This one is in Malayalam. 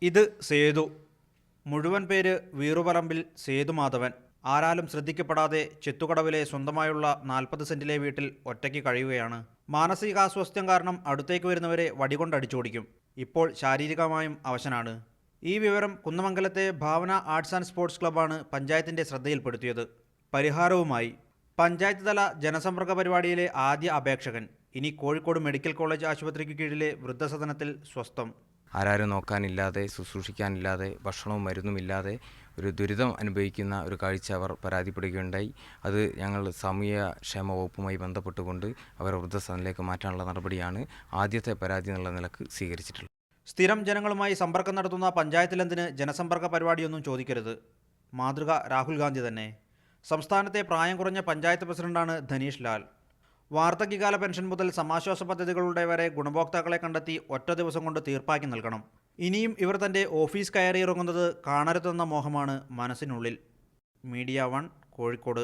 ഇത് സേതു. മുഴുവൻ പേര് വീറുപറമ്പിൽ സേതുമാധവൻ. ആരാലും ശ്രദ്ധിക്കപ്പെടാതെ ചെത്തുകടവിലെ സ്വന്തമായുള്ള 40 സെന്റിലെ വീട്ടിൽ ഒറ്റയ്ക്ക് കഴിയുകയാണ്. മാനസികാസ്വാസ്ഥ്യം കാരണം അടുത്തേക്ക് വരുന്നവരെ വടികൊണ്ടടിച്ചോടിക്കും. ഇപ്പോൾ ശാരീരികമായും അവശനാണ്. ഈ വിവരം കുന്നമംഗലത്തെ ഭാവന ആർട്സ് ആൻഡ് സ്പോർട്സ് ക്ലബ്ബാണ് പഞ്ചായത്തിൻ്റെ ശ്രദ്ധയിൽപ്പെടുത്തിയത്. പരിഹാരവുമായി പഞ്ചായത്ത് തല ജനസമ്പർക്ക പരിപാടിയിലെ ആദ്യ അപേക്ഷകൻ ഇനി കോഴിക്കോട് മെഡിക്കൽ കോളേജ് ആശുപത്രിക്ക് കീഴിലെ വൃദ്ധസദനത്തിൽ സ്വസ്ഥം. ആരാരും നോക്കാനില്ലാതെ, ശുശ്രൂഷിക്കാനില്ലാതെ, ഭക്ഷണവും മരുന്നുമില്ലാതെ ഒരു ദുരിതം അനുഭവിക്കുന്ന ഒരു കാഴ്ച അവർ പരാതിപ്പെടുകയുണ്ടായി. അത് ഞങ്ങൾ സാമൂഹ്യക്ഷേമ വകുപ്പുമായി ബന്ധപ്പെട്ടുകൊണ്ട് അവരെ വൃദ്ധസദനത്തിലേക്ക് മാറ്റാനുള്ള നടപടിയാണ് ആദ്യത്തെ പരാതി എന്നുള്ള നിലക്ക് സ്വീകരിച്ചിട്ടുള്ളത്. സ്ഥിരം ജനങ്ങളുമായി സമ്പർക്കം നടത്തുന്ന പഞ്ചായത്തിലെന്തിന് ജനസമ്പർക്ക പരിപാടിയൊന്നും ചോദിക്കരുത്. മാതൃക രാഹുൽ ഗാന്ധി തന്നെ. സംസ്ഥാനത്തെ പ്രായം കുറഞ്ഞ പഞ്ചായത്ത് പ്രസിഡന്റാണ് ധനീഷ് ലാൽ. വാർദ്ധക്യകാല പെൻഷൻ മുതൽ സമാശ്വാസ പദ്ധതികളുടെ വരെ ഗുണഭോക്താക്കളെ കണ്ടെത്തി ഒറ്റ ദിവസം കൊണ്ട് തീർപ്പാക്കി നൽകണം. ഇനിയും ഇവർ തൻ്റെ ഓഫീസ് കയറിയിറങ്ങുന്നത് കാണരുതെന്ന മോഹമാണ് മനസ്സിനുള്ളിൽ. മീഡിയ 1 കോഴിക്കോട്.